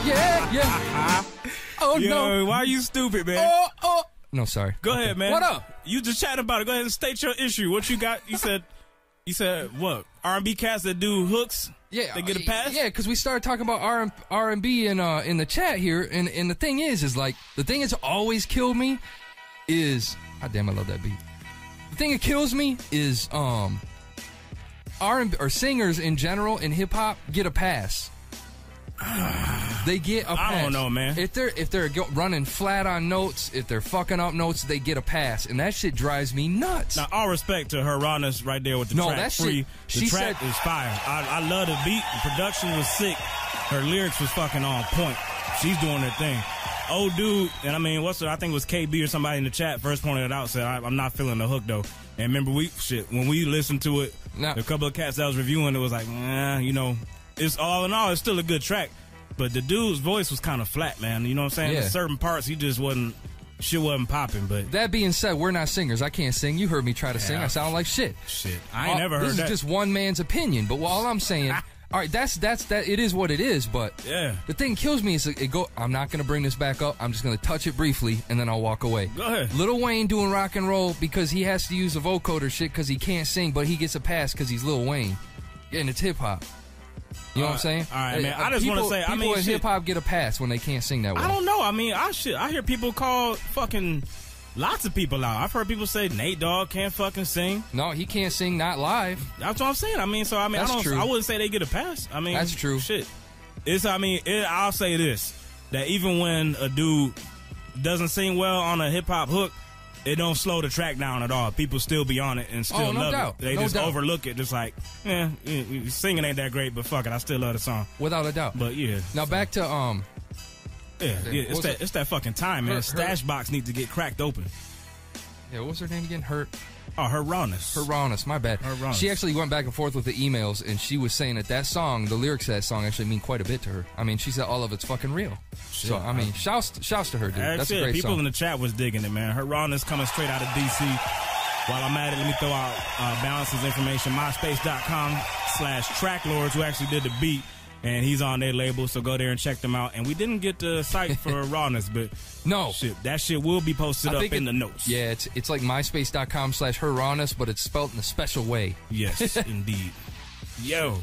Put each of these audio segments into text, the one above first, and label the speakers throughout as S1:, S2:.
S1: yeah. Oh,
S2: Yo,
S1: no.
S2: why are you stupid, man?
S1: Oh. No, sorry.
S2: Go ahead, man.
S1: What up?
S2: You just chatting about it. Go ahead and state your issue. What you got? You said what? R&B cats that do hooks?
S1: Yeah.
S2: They get a pass?
S1: Yeah, because we started talking about R&B in the chat here, and the thing is like, the thing that's always killed me is, God damn, I love that beat. The thing that kills me is, R&B, or singers in general in hip-hop get a pass. They get a pass.
S2: I don't know, man.
S1: If they're running flat on notes, if they're fucking up notes, they get a pass, and that shit drives me nuts.
S2: Now, all respect to her rawness right there with the track.
S1: That
S2: Free.
S1: Shit,
S2: the track is fire. I love the beat. The production was sick. Her lyrics was fucking on point. She's doing her thing. Old dude, and I mean, I think it was KB or somebody in the chat first pointed it out, said, I'm not feeling the hook though. And remember, when we listened to it, a couple of cats that was reviewing it was like, it's all in all, it's still a good track. But the dude's voice was kind of flat, man. You know what I'm saying?
S1: Yeah.
S2: In certain parts, he just wasn't popping. But
S1: that being said, we're not singers. I can't sing. You heard me try to sing. I sound like shit.
S2: I ain't never heard that.
S1: This is just one man's opinion. But all I'm saying, all right, that's that. It is what it is. But
S2: yeah,
S1: the thing kills me is I'm not gonna bring this back up. I'm just gonna touch it briefly and then I'll walk away.
S2: Go ahead.
S1: Lil Wayne doing rock and roll because he has to use a vocoder shit because he can't sing, but he gets a pass because he's Lil Wayne. And it's hip hop. You know what I'm saying?
S2: All right, man. I just want to say,
S1: people in hip hop get a pass when they can't sing that way.
S2: I don't know. I mean, I hear people call fucking lots of people out. I've heard people say Nate Dogg can't fucking sing.
S1: No, he can't sing, not live.
S2: That's what I'm saying. I mean,
S1: That's true.
S2: I wouldn't say they get a pass. I mean,
S1: that's true.
S2: Shit. I'll say this, that even when a dude doesn't sing well on a hip hop hook, it don't slow the track down at all. People still be on it and still love it. They just overlook it. Just like, singing ain't that great, but fuck it, I still love the song.
S1: Without a doubt.
S2: But yeah.
S1: Now back to
S2: it's that fucking time, man. Stash box needs to get cracked open.
S1: Yeah, what was her name again? Her
S2: rawness.
S1: Her rawness, my bad.
S2: Her rawness.
S1: She actually went back and forth with the emails, and she was saying that song, the lyrics of that song actually mean quite a bit to her. I mean, she said all of it's fucking real. Shit, so, I mean, shouts to her, dude. That's a great
S2: People
S1: song.
S2: in the chat was digging it, man. Her rawness coming straight out of D.C. While I'm at it, let me throw out Balance's information, myspace.com/tracklords, who actually did the beat. And he's on their label, so go there and check them out. And we didn't get the site for rawness, but
S1: no,
S2: that shit will be posted up in the notes.
S1: Yeah, it's like myspace.com/her rawness, but it's spelled in a special way.
S2: Yes, indeed. Yo,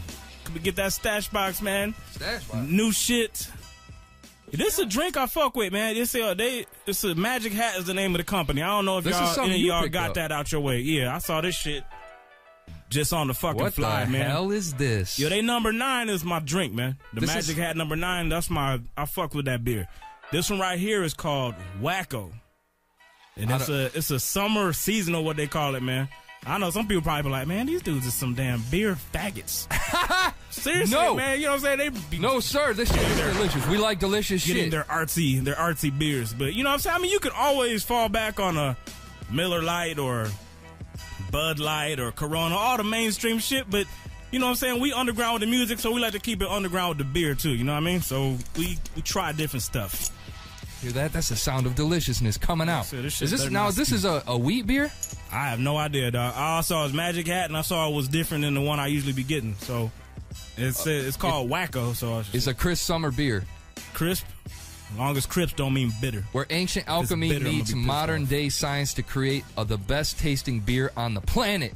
S2: can we get that stash box, man?
S1: Stash box.
S2: New shit. This is a drink I fuck with, man. It's a Magic Hat is the name of the company. I don't know if any of y'all got that out your way. Yeah, I saw this shit. Just on the fucking fly, man.
S1: What the hell is this?
S2: Yo, they number 9 is my drink, man. The Magic Hat number 9, I fuck with that beer. This one right here is called Wacko. And it's a summer seasonal, what they call it, man. I know some people probably be like, man, these dudes are some damn beer faggots. Seriously,
S1: no,
S2: man. You know what I'm saying?
S1: No, sir. This shit is delicious. We like delicious shit.
S2: Getting their artsy beers. But you know what I'm saying? I mean, you could always fall back on a Miller Lite or Bud Light or Corona, all the mainstream shit, but you know what I'm saying, we underground with the music, so we like to keep it underground with the beer too, you know what I mean? So we try different stuff.
S1: Hear that? That's the sound of deliciousness coming out. Is this a wheat beer?
S2: I have no idea, dog. All I saw was Magic Hat, and I saw it was different than the one I usually be getting, so it's called Wacko. So
S1: it's a crisp summer beer.
S2: Crisp? As long as crisp don't mean bitter.
S1: Where ancient alchemy meets modern day science to create the best tasting beer on the planet.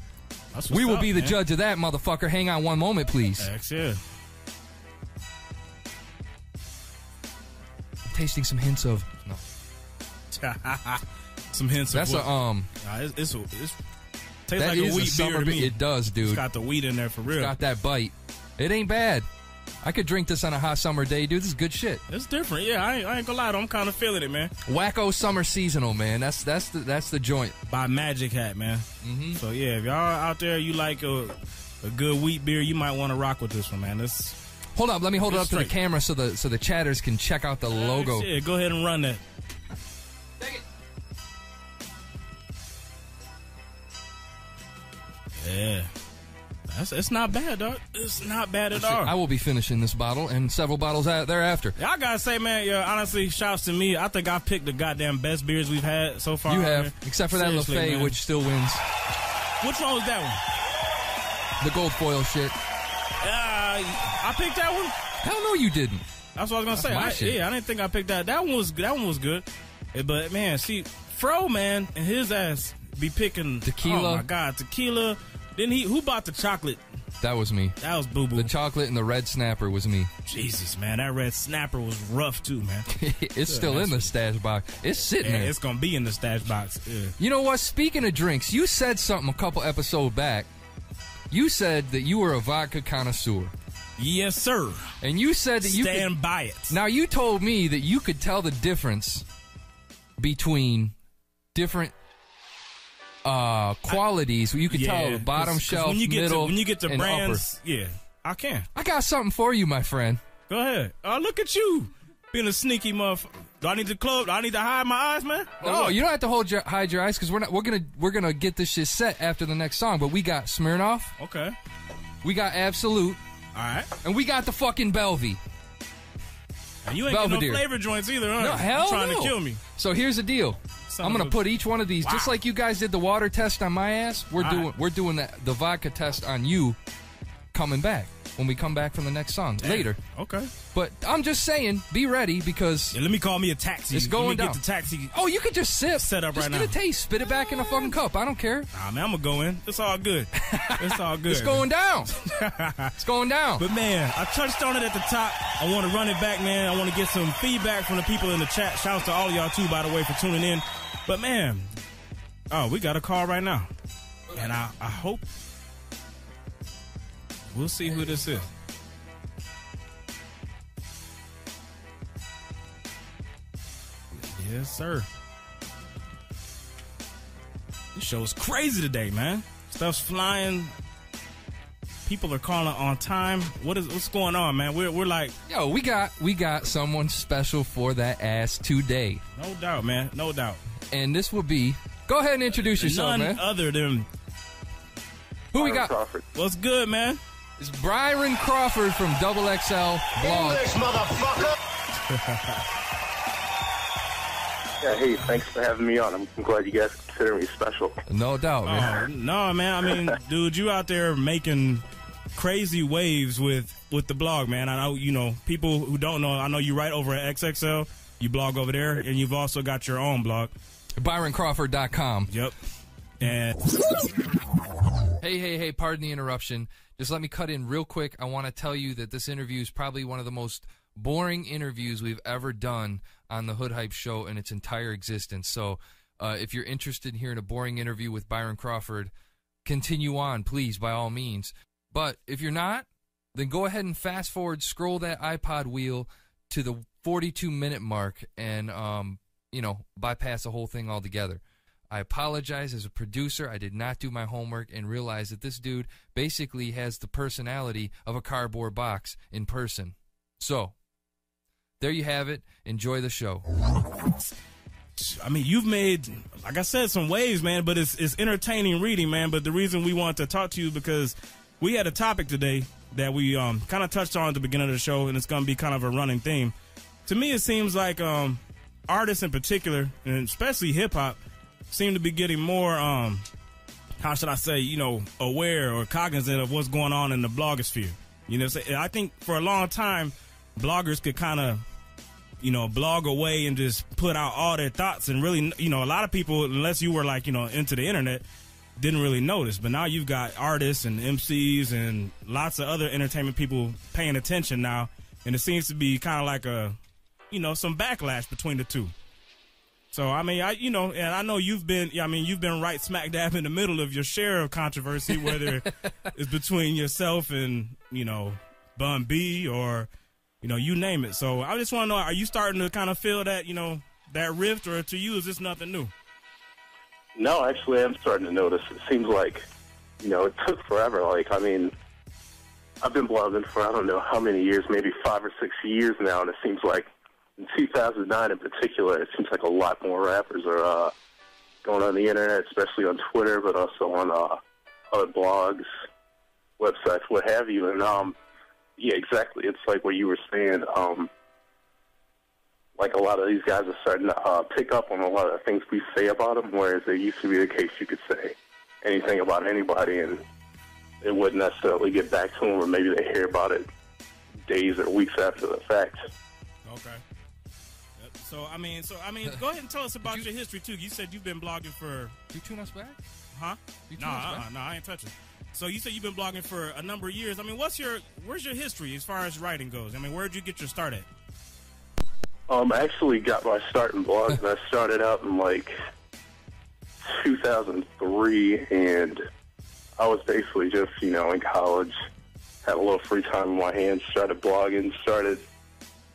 S1: We will be the judge of that, motherfucker. Hang on one moment, please.
S2: Heck yeah.
S1: Tasting some hints of
S2: some hints
S1: of what?
S2: It's tastes like a wheat beer to me.
S1: It does, dude.
S2: It's got the wheat in there for real.
S1: It's got that bite. It ain't bad. I could drink this on a hot summer day, dude. This is good shit.
S2: It's different, yeah. I ain't gonna lie, I'm kind of feeling it, man.
S1: Wacko Summer Seasonal, man. That's the joint
S2: by Magic Hat, man. Mm-hmm. So yeah, if y'all out there, you like a good wheat beer, you might want to rock with this one, man.
S1: Hold up, let me hold it up to the camera so the chatters can check out the logo.
S2: Yeah, go ahead and run that.
S1: Take it.
S2: Yeah. It's not bad, dog. It's not bad at all.
S1: I will be finishing this bottle and several bottles thereafter.
S2: Yeah, I gotta say, man, honestly, shouts to me. I think I picked the goddamn best beers we've had so far.
S1: You have, except for
S2: seriously,
S1: that Lafay,
S2: man.
S1: which still wins.
S2: Which one was that one?
S1: The gold foil shit.
S2: I picked that one?
S1: Hell no, you didn't.
S2: That's what I was gonna say. I didn't think I picked that. That one was good. But man, see, Fro, man, and his ass be picking
S1: tequila.
S2: Oh my God, tequila. Then who bought the chocolate?
S1: That was me.
S2: That was Boo Boo.
S1: The chocolate and the red snapper was me.
S2: Jesus, man, that red snapper was rough too, man.
S1: It's still in the stash box. It's sitting there.
S2: It's gonna be in the stash box. Yeah.
S1: You know what? Speaking of drinks, you said something a couple episodes back. You said that you were a vodka connoisseur.
S2: Yes, sir.
S1: And you said that you
S2: stand by it.
S1: Now you told me that you could tell the difference between different qualities. You could tell the bottom shelf,
S2: when you get
S1: middle,
S2: when you get to
S1: and
S2: brands,
S1: upper.
S2: yeah, I can.
S1: I got something for you, my friend.
S2: Go ahead. Oh, look at you being a sneaky motherfucker. Do I need to close? Do I need to hide my eyes, man?
S1: No, you don't have to hide your eyes because we're gonna get this shit set after the next song. But we got Smirnoff.
S2: Okay.
S1: We got Absolute.
S2: All right.
S1: And we got the fucking Belvy.
S2: And you ain't got no flavor joints either, huh?
S1: No, hell
S2: You're trying
S1: no.
S2: to kill me.
S1: So here's the deal. I'm gonna put each one of these just like you guys did the water test on my ass. We're doing the vodka test on you coming back when we come back from the next song later.
S2: Okay.
S1: But I'm just saying, be ready because
S2: let me call me a taxi.
S1: It's going down.
S2: Get the taxi.
S1: Oh, you could just sip.
S2: Set up
S1: just
S2: right now.
S1: Get a taste. Spit it back in a fucking cup. I don't care.
S2: Nah, man, I'm gonna go in. It's all good. It's all good.
S1: It's going down. It's going down.
S2: But man, I touched on it at the top. I want to run it back, man. I want to get some feedback from the people in the chat. Shouts to all of y'all too, by the way, for tuning in. But man, we got a call right now, and I hope we'll see who this is. Yes, sir. This show's crazy today, man. Stuff's flying. People are calling on time. What's going on, man? We're like,
S1: yo, we got someone special for that ass today.
S2: No doubt, man. No doubt.
S1: And this will be. Go ahead and introduce yourself, man.
S2: None other than
S1: who we got?
S3: Crawford.
S2: What's good, man?
S1: It's Byron Crawford from Double XL Blog.
S3: English, motherfucker. Yeah, hey, thanks for having me on. I'm glad you guys consider me special.
S1: No doubt, man.
S2: No, man. I mean, dude, you out there making crazy waves with the blog, man. I know, people who don't know, I know you write over at XXL. You blog over there, and you've also got your own blog.
S1: ByronCrawford.com.
S2: Yep. And
S1: Hey, pardon the interruption. Just let me cut in real quick. I want to tell you that this interview is probably one of the most boring interviews we've ever done on the Hood Hype Show in its entire existence. So if you're interested in hearing a boring interview with Byron Crawford, continue on, please, by all means. But if you're not, then go ahead and fast forward, scroll that iPod wheel to the 42-minute mark and, bypass the whole thing altogether. I apologize as a producer. I did not do my homework and realize that this dude basically has the personality of a cardboard box in person. So, there you have it. Enjoy the show.
S2: I mean, you've made, like I said, some waves, man, but it's entertaining reading, man. But the reason we wanted to talk to you because we had a topic today that we kind of touched on at the beginning of the show, and it's going to be kind of a running theme. To me, it seems like artists in particular, and especially hip-hop, seem to be getting more, how should I say, aware or cognizant of what's going on in the blogosphere. I think for a long time, bloggers could kind of, blog away and just put out all their thoughts. And really, a lot of people, unless you were like, into the internet, didn't really notice. But now you've got artists and MCs and lots of other entertainment people paying attention now. And it seems to be kind of like some backlash between the two. So, I mean, and I know you've been right smack dab in the middle of your share of controversy, whether it's between yourself and, Bun B or, you name it. So I just want to know, are you starting to kind of feel that, that rift, or to you, is this nothing new?
S3: No, actually, I'm starting to notice. It seems like, it took forever. Like, I mean, I've been blogging for I don't know how many years, maybe 5 or 6 years now, and it seems like in 2009 in particular, it seems like a lot more rappers are going on the internet, especially on Twitter, but also on other blogs, websites, what have you. And, yeah, exactly. It's like what you were saying. Like a lot of these guys are starting to pick up on a lot of the things we say about them, whereas it used to be the case you could say anything about anybody and it wouldn't necessarily get back to them, or maybe they hear about it days or weeks after the fact.
S2: Okay. So I mean, go ahead and tell us about your history too. You said you've been blogging for.
S1: You tune us back?
S2: Huh? No, I ain't touching. So you said you've been blogging for a number of years. I mean, where's your history as far as writing goes? I mean, where'd you get your start at?
S3: I actually got my start in blogs, and I started out in like 2003, and I was basically just, you know, in college, had a little free time in my hands, started blogging,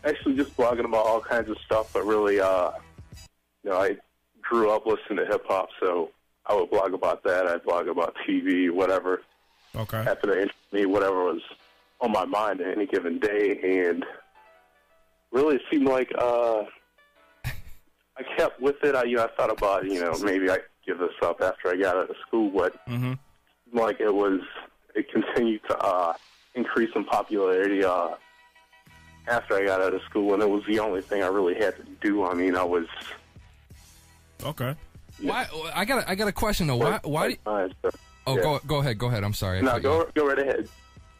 S3: actually just blogging about all kinds of stuff, but really, you know, I grew up listening to hip-hop, so I would blog about that. I'd blog about TV, whatever.
S2: Okay.
S3: Happened to interest me, whatever was on my mind at any given day, and really it seemed like I kept with it. I thought about, you know, maybe I could give this up after I got out of school, but like it continued to increase in popularity after I got out of school, and it was the only thing I really had to do. I mean, I was
S2: okay.
S1: Why? I got a question though. Why?
S3: Yeah.
S1: Go ahead. I'm sorry.
S3: No, go right ahead.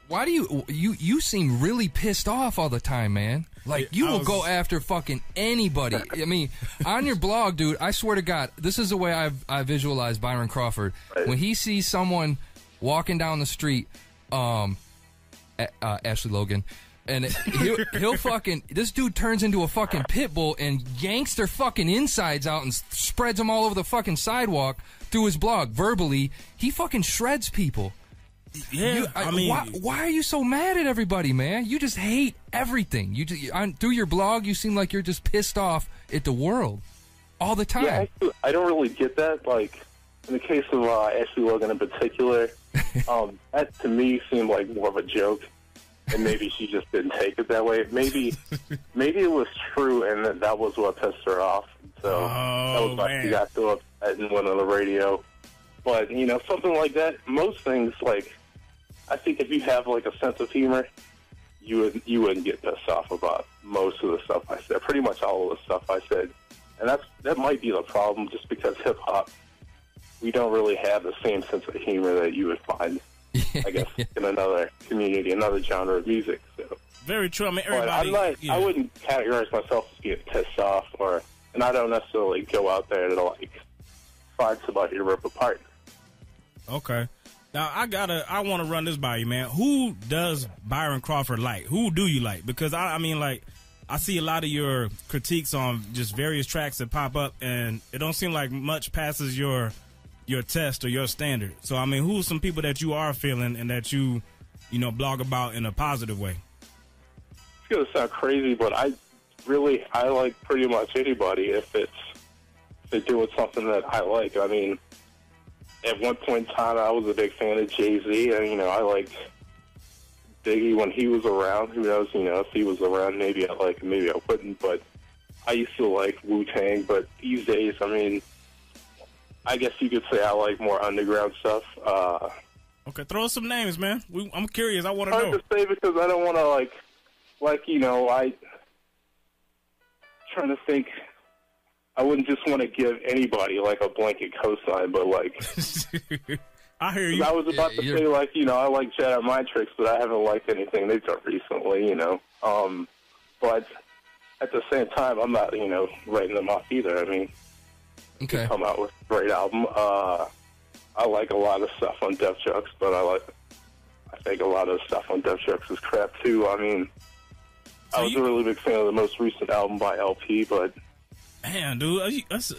S1: Why do you seem really pissed off all the time, man? Like, you will go after fucking anybody. I mean, on your blog, dude, I swear to God, this is the way I visualize Byron Crawford.
S3: Right.
S1: When he sees someone walking down the street, Ashley Logan, and he'll fucking, this dude turns into a fucking pit bull and yanks their fucking insides out and spreads them all over the fucking sidewalk through his blog. Verbally, he fucking shreds people.
S2: Yeah, I mean,
S1: why are you so mad at everybody, man? You just hate everything. You just through your blog, you seem like you're just pissed off at the world all the time.
S3: Yeah, actually, I don't really get that. Like in the case of Ashley Logan in particular, that to me seemed like more of a joke, and maybe she just didn't take it that way. Maybe it was true, and that was what pissed her off. So that was why she got so upset and went on the radio. But you know, something like that. Most things like. I think if you have like a sense of humor, you wouldn't get pissed off about most of the stuff I said. Pretty much all of the stuff I said, and that might be the problem. Just because hip hop, we don't really have the same sense of humor that you would find, I guess, in another community, another genre of music. So
S2: very true. I mean, everybody.
S3: I wouldn't categorize myself as being pissed off, and I don't necessarily go out there to like find somebody to rip apart.
S2: Okay. Now, I want to run this by you, man. Who does Byron Crawford like? Who do you like? Because, I mean, like, I see a lot of your critiques on just various tracks that pop up, and it don't seem like much passes your test or your standard. So, I mean, who's some people that you are feeling and that you blog about in a positive way?
S3: It's going to sound crazy, but I like pretty much anybody if they're doing something that I like. I mean, at one point in time, I was a big fan of Jay-Z, and, I liked Biggie when he was around. Who knows, if he was around, maybe I wouldn't, but I used to like Wu-Tang. But these days, I mean, I guess you could say I like more underground stuff.
S2: Okay, throw us some names, man. I'm curious. I want to know.
S3: Hard to say because I don't want to, I trying to think. I wouldn't just want to give anybody, like, a blanket cosign, but, like...
S2: I hear you.
S3: I was about to say, like, I like Jedi Mind Tricks, but I haven't liked anything they've done recently, But at the same time, I'm not, writing them off either. I mean, they come out with a great album. I like a lot of stuff on Def Jux, but I think a lot of the stuff on Def Jux is crap, too. I mean, I was a really big fan of the most recent album by LP, but...
S2: Man, dude, that's a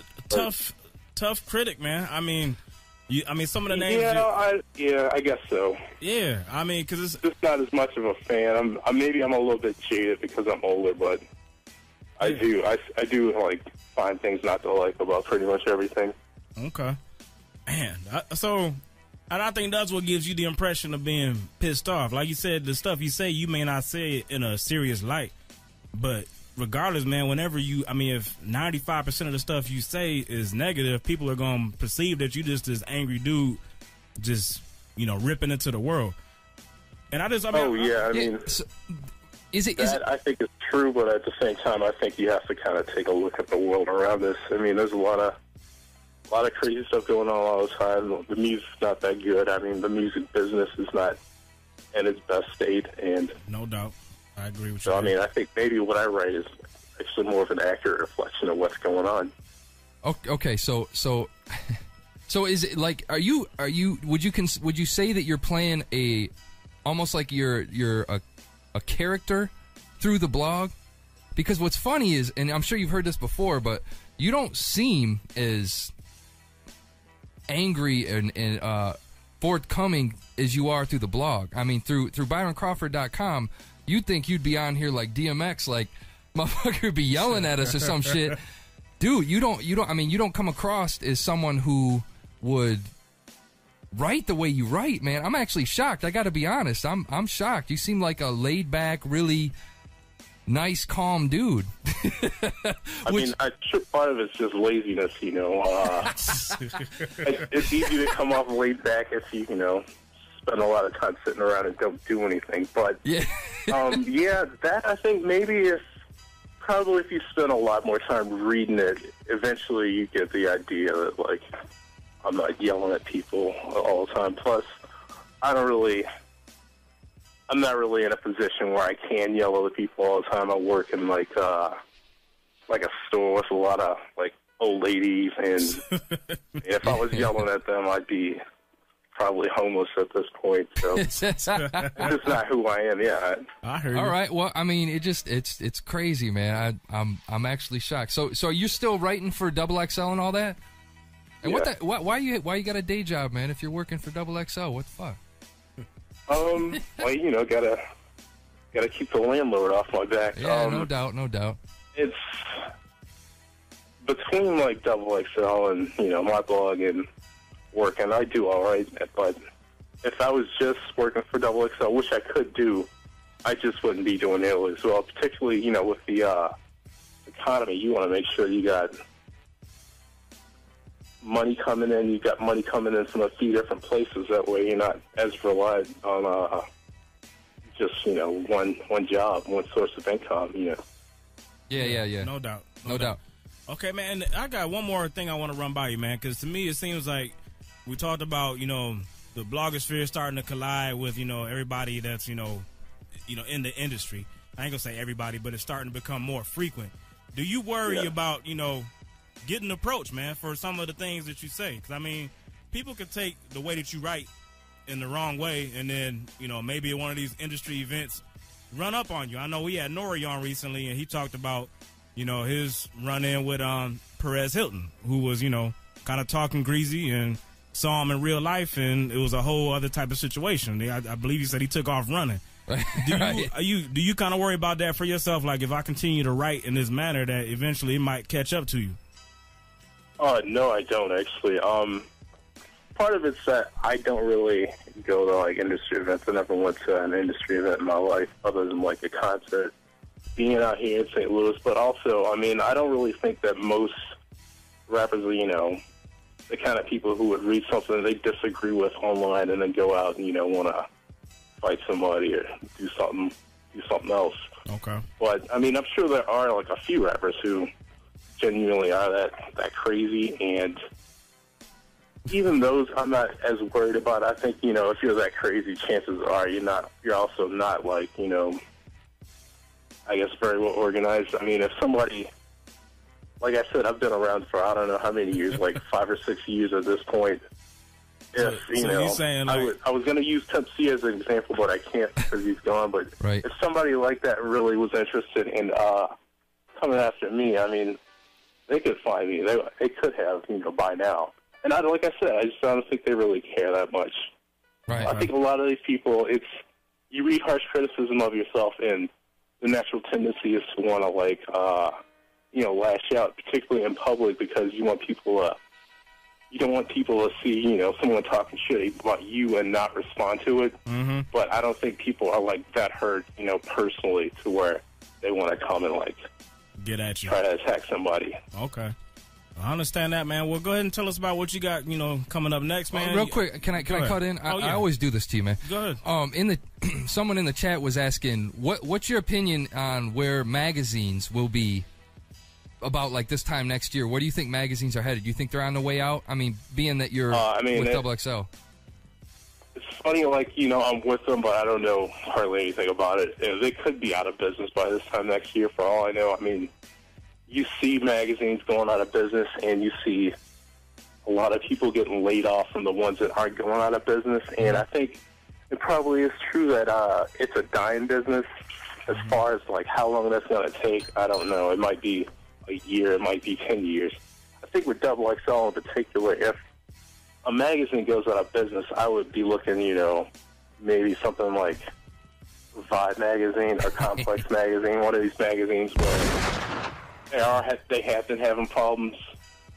S2: tough critic, man. I mean, some of the names.
S3: I guess so.
S2: Yeah, I mean, because it's
S3: just not as much of a fan. Maybe I'm a little bit jaded because I'm older, but I do like find things not to like about pretty much everything.
S2: Okay, man. And I think that's what gives you the impression of being pissed off. Like you said, the stuff you say, you may not say it in a serious light, but. Regardless, man, if 95% of the stuff you say is negative, people are going to perceive that you just this angry dude just, ripping into the world. And I think
S3: it's true, but at the same time, I think you have to kind of take a look at the world around us. I mean, there's a lot of crazy stuff going on all the time. The music's not that good. I mean, the music business is not in its best state. And
S2: no doubt. I agree with you.
S3: So, I mean, I think maybe what I write is actually more of an accurate reflection of what's going on.
S1: Okay, so is it like, would you say that you're playing almost like you're a character through the blog? Because what's funny is, and I'm sure you've heard this before, but you don't seem as angry and forthcoming as you are through the blog. I mean, through ByronCrawford.com, you'd think you'd be on here like DMX, like motherfucker would be yelling at us or some shit. Dude, you don't come across as someone who would write the way you write, man. I'm actually shocked. I got to be honest. I'm shocked. You seem like a laid back, really nice, calm dude.
S3: I mean, I'm sure part of it's just laziness, you know. It's easy to come off laid back if you spend a lot of time sitting around and don't do anything. But
S1: yeah,
S3: that I think maybe if you spend a lot more time reading it, eventually you get the idea that, like, I'm not yelling at people all the time. Plus, I'm not really in a position where I can yell at people all the time. I work in like a store with a lot of like old ladies, and if I was yelling at them, I'd be probably homeless at this point. So it's just not who I am. Yeah.
S2: I heard.
S1: All right. Well, I mean, it's crazy, man. I'm actually shocked. So you're still writing for XXL and all that? And
S3: yeah.
S1: why you got a day job, man? If you're working for XXL, what the fuck?
S3: Well, gotta keep the landlord off my back.
S1: Yeah, no doubt.
S3: It's between like XXL and my blog and work, and I do all right. But if I was just working for XXL, which I could do, I just wouldn't be doing nearly as well. Particularly, with the economy, you want to make sure you got money coming in. You got money coming in from a few different places. That way, you're not as reliant on just one job, one source of income.
S1: Yeah.
S2: No doubt.
S1: No doubt.
S2: Okay, man. I got one more thing I want to run by you, man. Because to me, it seems like we talked about the blogosphere starting to collide with everybody that's in the industry. I ain't gonna say everybody, but it's starting to become more frequent. Do you worry about getting approached, man, for some of the things that you say? Because, I mean, people could take the way that you write in the wrong way, and then, maybe at one of these industry events run up on you. I know we had Nori on recently, and he talked about, his run-in with Perez Hilton, who was, kind of talking greasy, and saw him in real life, and it was a whole other type of situation. I believe he said he took off running. Do you kind of worry about that for yourself? Like, if I continue to write in this manner, that eventually it might catch up to you?
S3: No, I don't actually. Part of it's that I don't really go to like industry events. I never went to an industry event in my life other than like a concert. Being out here in St. Louis, but also, I mean, I don't really think that most rappers are, the kind of people who would read something they disagree with online and then go out and want to fight somebody or do something else.
S2: Okay.
S3: But I mean, I'm sure there are like a few rappers who genuinely are that crazy, and even those I'm not as worried about. I think if you're that crazy, chances are you're also not like I guess very well organized. I mean, if somebody, like I said, I've been around for I don't know how many years, like 5 or 6 years at this point. If
S2: you're saying, like,
S3: I was going to use Temp C as an example, but I can't because he's gone. But
S1: right.
S3: If somebody like that really was interested in coming after me, I mean, they could find me. They could have, by now. And like I said, I just don't think they really care that much.
S1: Right.
S3: I think a lot of these people, you read harsh criticism of yourself, and the natural tendency is to want to lash out, particularly in public, because you want people you don't want people to see, someone talking shit about you and not respond to it.
S2: Mm-hmm.
S3: But I don't think people are like that hurt, personally, to where they want to come and
S2: get at you,
S3: try to attack somebody.
S2: Okay. I understand that, man. Well, go ahead and tell us about what you got, coming up next, man.
S1: Real quick, can I cut in? I always do this to you, man.
S2: Go ahead.
S1: Someone in the chat was asking, what's your opinion on where magazines will be about like this time next year? Where do you think magazines are headed? Do you think they're on the way out? I mean, being that you're with XXL.
S3: As funny, like, you know, I'm with them, but I don't know hardly anything about it. They could be out of business by this time next year, for all I know. I mean, you see magazines going out of business, and you see a lot of people getting laid off from the ones that aren't going out of business, and I think it probably is true that it's a dying business. As far as, like, how long that's going to take, I don't know. It might be a year. It might be 10 years. I think with Double XL in particular, if a magazine goes out of business, I would be looking, you know, maybe something like Vibe magazine or Complex magazine, one of these magazines where they have been having problems.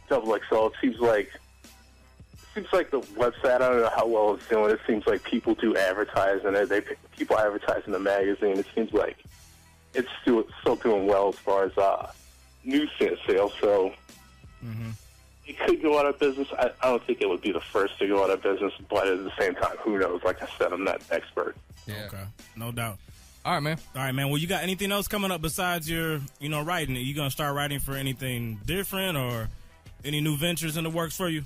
S3: Double XL, it seems like the website, I don't know how well it's doing. It seems like people do advertise in it. People advertise in the magazine. It seems like it's still doing well as far as newsstand sales. So it could go out of business. I don't think it would be the first to go out of business, but at the same time, who knows? Like I said, I'm not an expert.
S2: Yeah. Okay, no doubt.
S1: All right, man.
S2: All right, man. Well, you got anything else coming up besides your, you know, writing? Are you going to start writing for anything different or any new ventures in the works for you?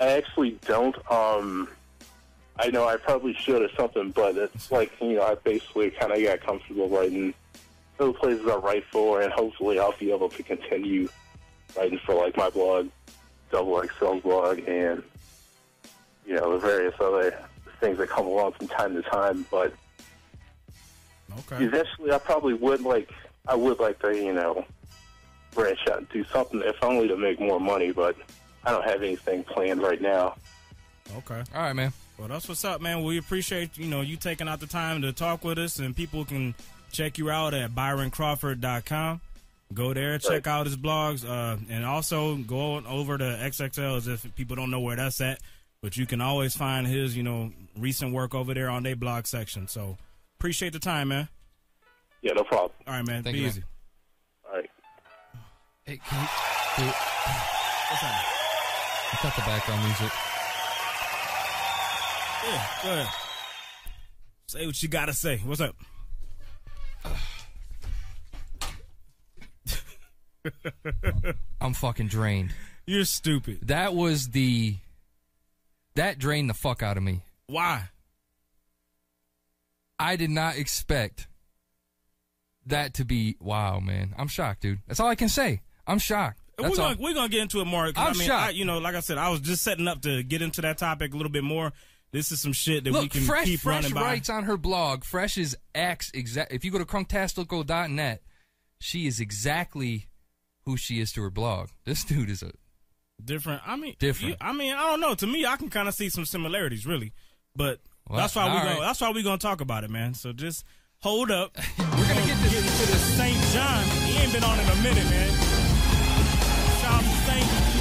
S3: I actually don't. I know I probably should or something, but it's like, you know, I basically kind of got comfortable writing for the places I write for, and hopefully I'll be able to continue writing for, like, my blog, Double XL's blog, and, you know, the various other things that come along from time to time. But eventually I probably would like to, you know, branch out and do something, if only to make more money, but I don't have anything planned right now.
S2: Okay.
S1: All right, man.
S2: Well, that's what's up, man. We appreciate, you know, you taking out the time to talk with us, and people can check you out at ByronCrawford.com. Go there, check out his blogs, and also go over to XXL, as if people don't know where that's at, but you can always find his, you know, recent work over there on their blog section. So appreciate the time, man.
S3: Yeah, no problem.
S2: All right, man.
S1: Thank
S2: Be
S1: you,
S2: easy.
S1: man.
S3: All right.
S1: Hey, can you
S2: What's up?
S1: cut the background music?
S2: Yeah, go ahead. Say what you gotta say. What's up?
S1: I'm fucking drained.
S2: You're stupid.
S1: That drained the fuck out of me.
S2: Why?
S1: I did not expect that to be. Wow, man. I'm shocked, dude. That's all I can say. I'm shocked.
S2: We're gonna get into it more.
S1: I'm shocked.
S2: you know, like I said, I was just setting up to get into that topic a little bit more. This is some shit that we can keep running by.
S1: Fresh writes on her blog. Fresh is if you go to crunktastical.net, she is exactly who she is to her blog. This dude is
S2: different. I mean,
S1: different.
S2: I don't know. To me, I can kind of see some similarities, really. But that's why we're gonna talk about it, man. So just hold up. We're gonna get into the St. John. He ain't been on in a minute, man. Shout out to St.